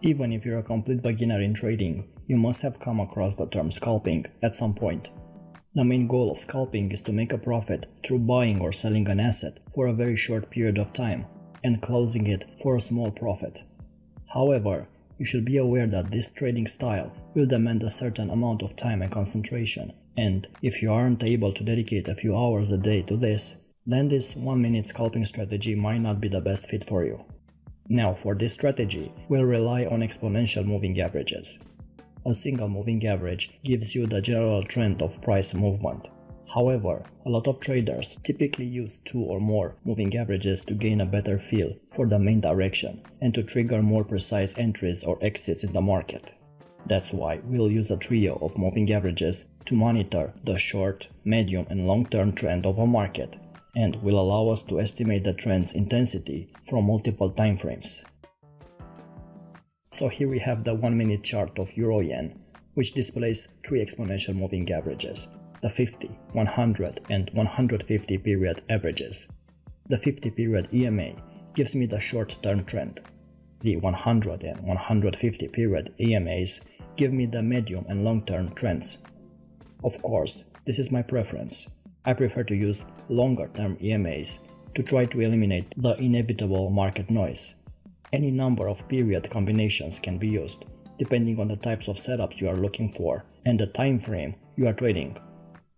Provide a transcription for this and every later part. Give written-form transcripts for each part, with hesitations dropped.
Even if you're a complete beginner in trading, you must have come across the term scalping at some point. The main goal of scalping is to make a profit through buying or selling an asset for a very short period of time and closing it for a small profit. However, you should be aware that this trading style will demand a certain amount of time and concentration, and if you aren't able to dedicate a few hours a day to this, then this 1-minute scalping strategy might not be the best fit for you. Now, for this strategy, we'll rely on exponential moving averages. A single moving average gives you the general trend of price movement. However, a lot of traders typically use 2 or more moving averages to gain a better feel for the main direction and to trigger more precise entries or exits in the market. That's why we'll use a trio of moving averages to monitor the short, medium and long-term trend of a market, and will allow us to estimate the trend's intensity from multiple time frames. So here we have the 1-minute chart of Euro-Yen, which displays 3 exponential moving averages, the 50, 100 and 150 period averages. The 50 period EMA gives me the short-term trend. The 100 and 150 period EMAs give me the medium and long-term trends. Of course, this is my preference. I prefer to use longer-term EMAs to try to eliminate the inevitable market noise. Any number of period combinations can be used, depending on the types of setups you are looking for and the time frame you are trading.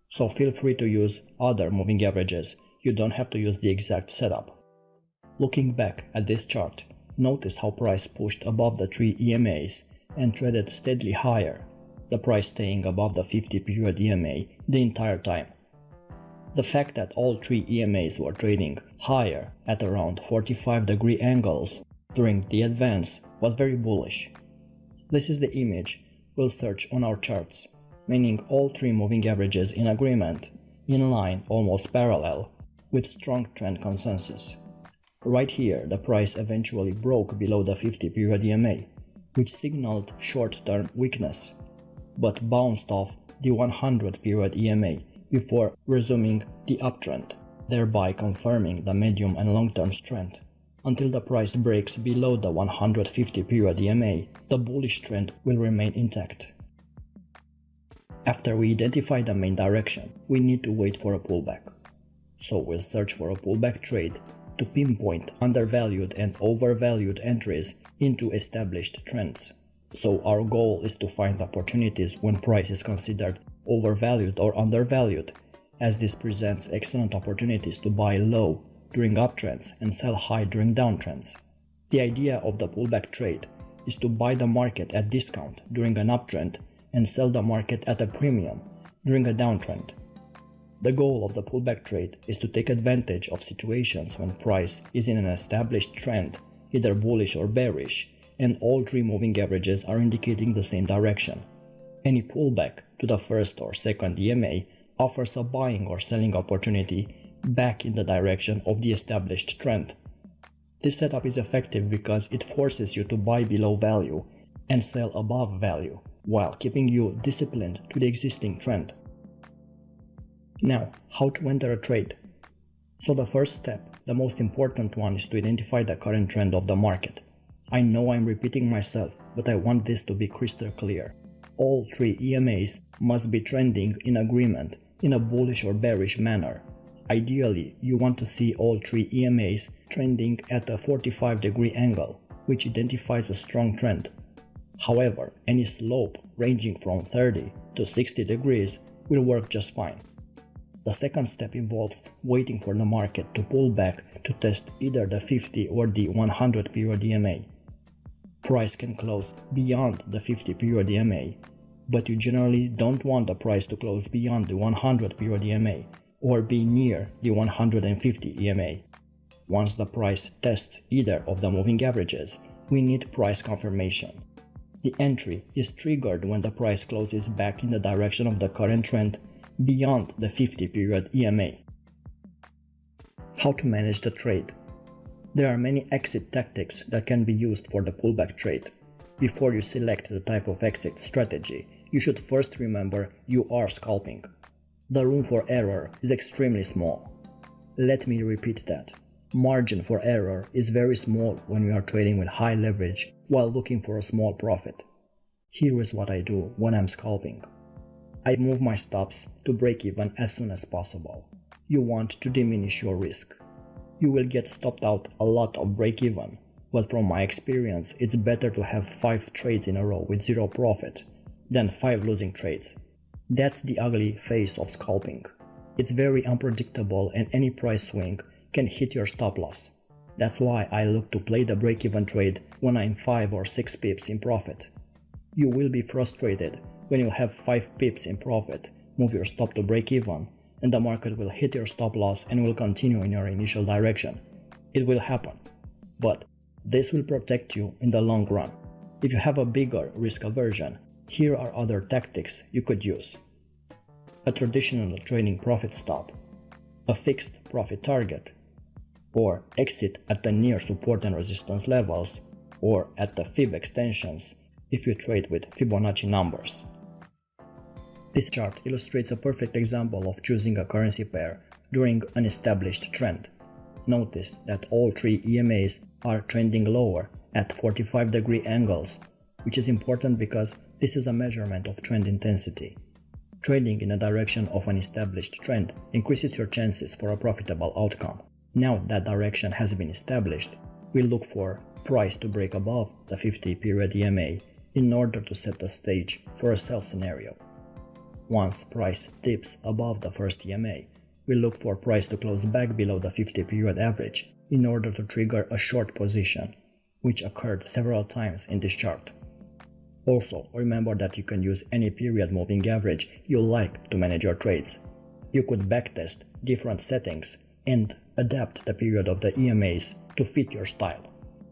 So feel free to use other moving averages, you don't have to use the exact setup. Looking back at this chart, notice how price pushed above the 3 EMAs and traded steadily higher, the price staying above the 50 period EMA the entire time. The fact that all 3 EMAs were trading higher at around 45-degree angles during the advance was very bullish. This is the image we'll search on our charts, meaning all 3 moving averages in agreement, in line, almost parallel, with strong trend consensus. Right here, the price eventually broke below the 50 period EMA, which signaled short-term weakness, but bounced off the 100 period EMA before resuming the uptrend, thereby confirming the medium and long-term strength. Until the price breaks below the 150 period EMA, the bullish trend will remain intact. After we identify the main direction, we need to wait for a pullback. So we'll search for a pullback trade to pinpoint undervalued and overvalued entries into established trends. So our goal is to find opportunities when price is considered overvalued or undervalued, as this presents excellent opportunities to buy low during uptrends and sell high during downtrends. The idea of the pullback trade is to buy the market at discount during an uptrend and sell the market at a premium during a downtrend. The goal of the pullback trade is to take advantage of situations when price is in an established trend, either bullish or bearish, and all 3 moving averages are indicating the same direction. Any pullback to the first or second EMA offers a buying or selling opportunity back in the direction of the established trend. This setup is effective because it forces you to buy below value and sell above value, while keeping you disciplined to the existing trend. Now, how to enter a trade? So the first step, the most important one, is to identify the current trend of the market. I know I'm repeating myself, but I want this to be crystal clear. All 3 EMAs must be trending in agreement in a bullish or bearish manner. Ideally, you want to see all 3 EMAs trending at a 45-degree angle, which identifies a strong trend. However, any slope ranging from 30 to 60 degrees will work just fine. The second step involves waiting for the market to pull back to test either the 50 or the 100 period EMA. Price can close beyond the 50 period EMA, but you generally don't want the price to close beyond the 100 period EMA or be near the 150 EMA. Once the price tests either of the moving averages, we need price confirmation. The entry is triggered when the price closes back in the direction of the current trend beyond the 50 period EMA. How to manage the trade? There are many exit tactics that can be used for the pullback trade. Before you select the type of exit strategy, you should first remember you are scalping. The room for error is extremely small. Let me repeat that. Margin for error is very small when we are trading with high leverage while looking for a small profit. Here is what I do when I'm scalping. I move my stops to break even as soon as possible. You want to diminish your risk. You will get stopped out a lot of break even, but from my experience it's better to have 5 trades in a row with 0 profit than 5 losing trades. That's the ugly face of scalping. It's very unpredictable and any price swing can hit your stop loss. That's why I look to play the break-even trade when I'm 5 or 6 pips in profit. You will be frustrated when you have 5 pips in profit, move your stop to break-even, and the market will hit your stop loss and will continue in your initial direction. It will happen, but this will protect you in the long run. If you have a bigger risk aversion, here are other tactics you could use. A traditional trading profit stop, a fixed profit target, or exit at the near support and resistance levels, or at the Fib extensions if you trade with Fibonacci numbers. This chart illustrates a perfect example of choosing a currency pair during an established trend. Notice that all 3 EMAs are trending lower at 45-degree angles, which is important because this is a measurement of trend intensity. Trading in a direction of an established trend increases your chances for a profitable outcome. Now that direction has been established, we look for price to break above the 50-period EMA in order to set the stage for a sell scenario. Once price dips above the first EMA, we look for price to close back below the 50-period average in order to trigger a short position, which occurred several times in this chart. Also, remember that you can use any period moving average you like to manage your trades. You could backtest different settings and adapt the period of the EMAs to fit your style.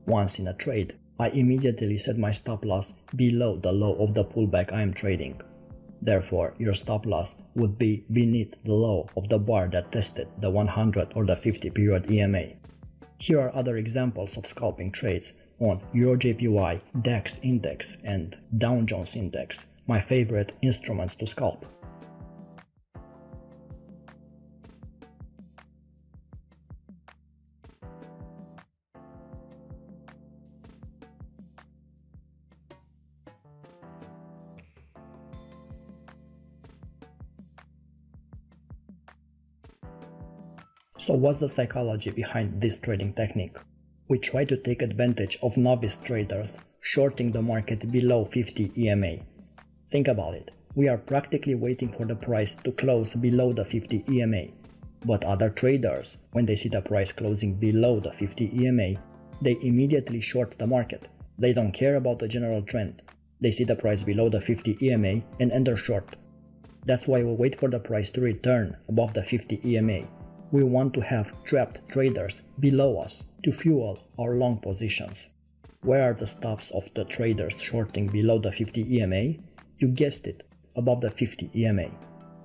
Once in a trade, I immediately set my stop loss below the low of the pullback I am trading. Therefore, your stop loss would be beneath the low of the bar that tested the 100 or the 50-period EMA. Here are other examples of scalping trades on EuroJPY, DAX index and Dow Jones index, my favorite instruments to scalp. So what's the psychology behind this trading technique? We try to take advantage of novice traders shorting the market below 50 EMA. Think about it, we are practically waiting for the price to close below the 50 EMA. But other traders, when they see the price closing below the 50 EMA, they immediately short the market. They don't care about the general trend. They see the price below the 50 EMA and enter short. That's why we wait for the price to return above the 50 EMA. We want to have trapped traders below us to fuel our long positions. Where are the stops of the traders shorting below the 50 EMA? You guessed it, above the 50 EMA.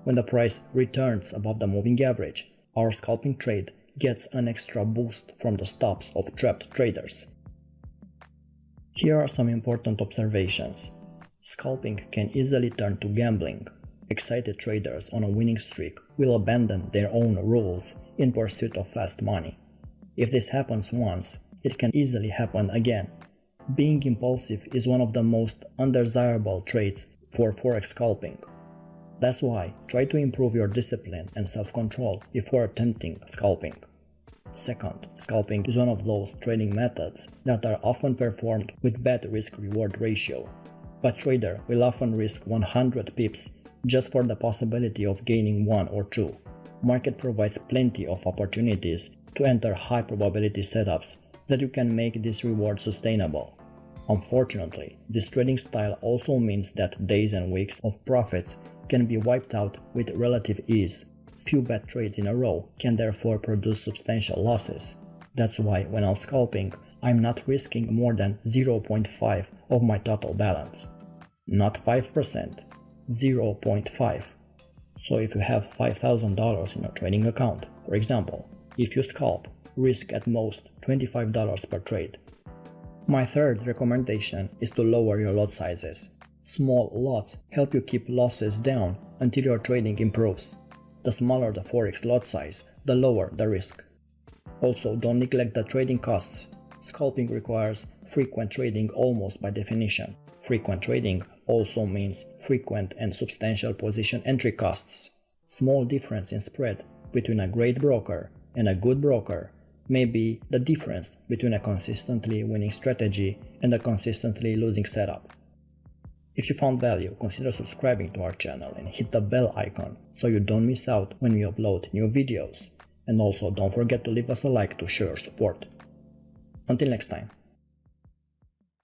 When the price returns above the moving average, our scalping trade gets an extra boost from the stops of trapped traders. Here are some important observations. Scalping can easily turn to gambling. Excited traders on a winning streak will abandon their own rules in pursuit of fast money. If this happens once, it can easily happen again. Being impulsive is one of the most undesirable traits for Forex scalping. That's why try to improve your discipline and self-control before attempting scalping. Second, scalping is one of those trading methods that are often performed with bad risk-reward ratio. A trader will often risk 100 pips just for the possibility of gaining 1 or 2. Market provides plenty of opportunities to enter high probability setups that you can make this reward sustainable. Unfortunately, this trading style also means that days and weeks of profits can be wiped out with relative ease. Few bad trades in a row can therefore produce substantial losses. That's why when I'm scalping, I'm not risking more than 0.5 of my total balance. Not 5%. 0.5. So if you have $5,000 in a trading account, for example, if you scalp, risk at most $25 per trade. My third recommendation is to lower your lot sizes. Small lots help you keep losses down until your trading improves. The smaller the Forex lot size, the lower the risk. Also, don't neglect the trading costs. Scalping requires frequent trading almost by definition. Frequent trading also means frequent and substantial position entry costs. Small difference in spread between a great broker and a good broker may be the difference between a consistently winning strategy and a consistently losing setup. If you found value, consider subscribing to our channel and hit the bell icon so you don't miss out when we upload new videos. And also don't forget to leave us a like to show your support. Until next time.